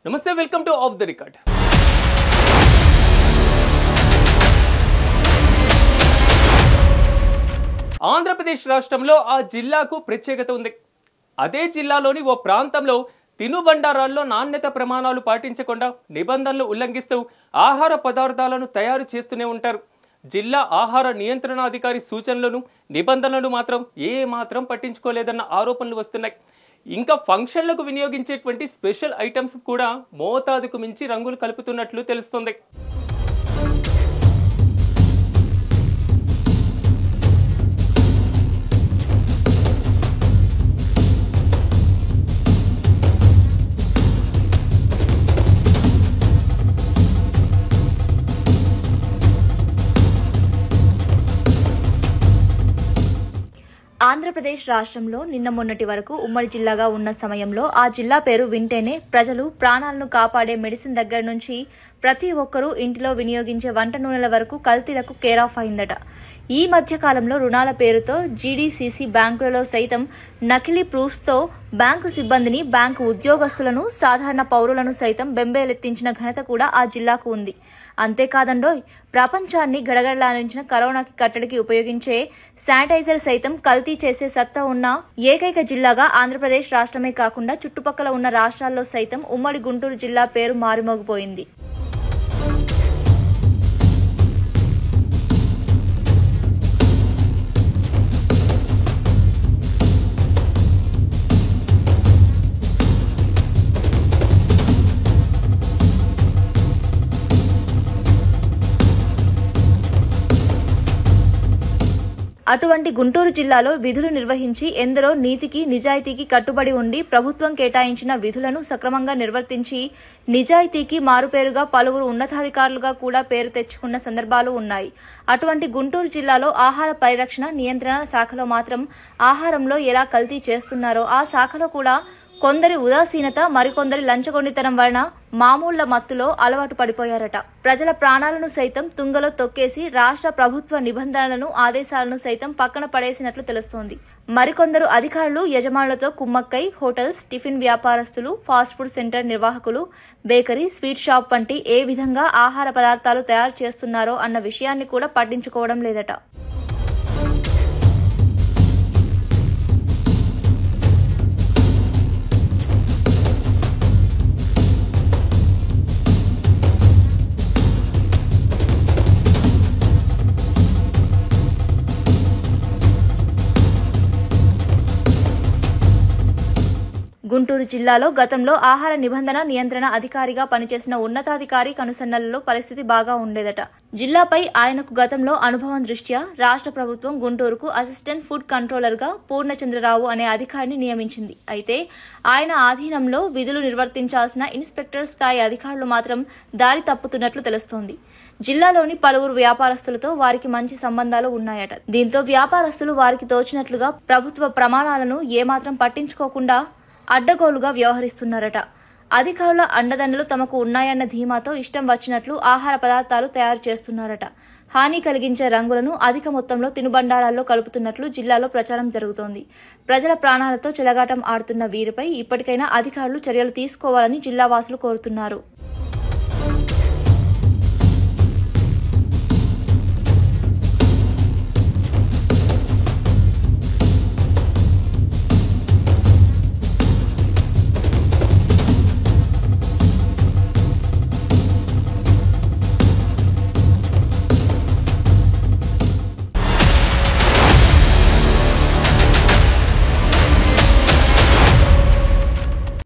నమస్తే, welcome to of the record. Andhra Pradesh రాష్ట్రంలో ఆ జిల్లాకు ప్రత్యేకత ఉంది. అదే జిల్లాలోని ఓ ప్రాంతంలో తినుబండారాల్లో నాణ్యత ప్రమాణాలు పాటించకుండా నిబంధనలు ఉల్లంఘిస్తూ ఆహార పదార్థాలను తయారు చేస్తూనే ఉంటారు. జిల్లా ఆహార నియంత్రణాధికారి సూచనలను నిబంధనలు మాత్రం మాత్రం పట్టించుకోలేదన్న ఆరోపణలు వస్తున్నాయి. ఇంకా ఫంక్షన్లకు వినియోగించేటువంటి స్పెషల్ ఐటమ్స్ కూడా మోతాదుకు మించి రంగులు కలుపుతున్నట్లు తెలుస్తుంది. ఆంధ్రప్రదేశ్ రాష్ట్రంలో నిన్న మొన్నటి వరకు ఉమ్మడి జిల్లాగా ఉన్న సమయంలో ఆ జిల్లా పేరు వింటేనే ప్రజలు ప్రాణాలను కాపాడే మెడిసిన్ దగ్గర నుంచి ప్రతి ఒక్కరూ ఇంటిలో వినియోగించే వంట నూనెల వరకు కల్తీలకు కేర్ ఆఫ్ అయిందట. ఈ మధ్య కాలంలో రుణాల పేరుతో జీడీసీసీ బ్యాంకులలో సైతం నకిలీ ప్రూఫ్స్తో బ్యాంకు సిబ్బందిని, బ్యాంకు ఉద్యోగస్తులను, సాధారణ పౌరులను సైతం బెంబేలెత్తించిన ఘనత కూడా ఆ జిల్లాకు ఉంది. అంతేకాదండోయ్, ప్రపంచాన్ని గడగడలాడించిన కరోనాకి కట్టడికి ఉపయోగించే శానిటైజర్ సైతం కల్తీ చేసే సత్తా ఉన్న ఏకైక జిల్లాగా ఆంధ్రప్రదేశ్ రాష్ట్రమే కాకుండా చుట్టుపక్కల ఉన్న రాష్ట్రాల్లో సైతం ఉమ్మడి గుంటూరు జిల్లా పేరు మారుమోగిపోయింది. అటువంటి గుంటూరు జిల్లాలో విధులు నిర్వహించి ఎందరో నీతికి, నిజాయితీకి కట్టుబడి ఉండి ప్రభుత్వం కేటాయించిన విధులను సక్రమంగా నిర్వర్తించి నిజాయితీకి మారుపేరుగా పలువురు ఉన్నతాధికారులుగా కూడా పేరు తెచ్చుకున్న సందర్భాలు ఉన్నాయి. అటువంటి గుంటూరు జిల్లాలో ఆహార పరిరక్షణ నియంత్రణ శాఖలో మాత్రం ఆహారంలో ఎలా కల్తీ చేస్తున్నారో ఆ శాఖలో కూడా కొందరి ఉదాసీనత, మరికొందరి లంచగొండితనం వలన మామూళ్ల మత్తులో అలవాటు పడిపోయారట. ప్రజల ప్రాణాలను సైతం తుంగలో తొక్కేసి రాష్ట్ర ప్రభుత్వ నిబంధనలను, ఆదేశాలను సైతం పక్కన పడేసినట్లు తెలుస్తోంది. మరికొందరు అధికారులు యజమానులతో కుమ్మక్కై హోటల్స్, టిఫిన్ వ్యాపారస్తులు, ఫాస్ట్ ఫుడ్ సెంటర్ నిర్వాహకులు, బేకరీ, స్వీట్ షాప్ వంటి ఏ విధంగా ఆహార పదార్థాలు తయారు చేస్తున్నారో అన్న విషయాన్ని కూడా పట్టించుకోవడం లేదట. గుంటూరు జిల్లాలో గతంలో ఆహార నిబంధన నియంత్రణ అధికారిగా పనిచేసిన ఉన్నతాధికారి కనుసన్నలలో పరిస్థితి బాగా ఉండేదట. జిల్లాపై ఆయనకు గతంలో అనుభవం దృష్ట్యా రాష్ట్ర ప్రభుత్వం గుంటూరుకు అసిస్టెంట్ ఫుడ్ కంట్రోలర్గా పూర్ణచంద్రరావు అనే అధికారిని నియమించింది. అయితే ఆయన ఆధీనంలో విధులు నిర్వర్తించాల్సిన ఇన్స్పెక్టర్ స్థాయి అధికారులు మాత్రం దారి తప్పుతున్నట్లు తెలుస్తోంది. జిల్లాలోని పలువురు వ్యాపారస్తులతో వారికి మంచి సంబంధాలు ఉన్నాయట. దీంతో వ్యాపారస్తులు వారికి తోచినట్లుగా ప్రభుత్వ ప్రమాణాలను ఏమాత్రం పట్టించుకోకుండా అడ్డగోలుగా వ్యవహరిస్తున్నారట. అధికారుల అండదండలు తమకు ఉన్నాయన్న ధీమాతో ఇష్టం వచ్చినట్లు ఆహార పదార్థాలు తయారు చేస్తున్నారట. హాని కలిగించే రంగులను అధిక మొత్తంలో తినుబండారాల్లో కలుపుతున్నట్లు జిల్లాలో ప్రచారం జరుగుతోంది. ప్రజల ప్రాణాలతో చెలగాటం ఆడుతున్న వీరిపై ఇప్పటికైనా అధికారులు చర్యలు తీసుకోవాలని జిల్లావాసులు కోరుతున్నారు.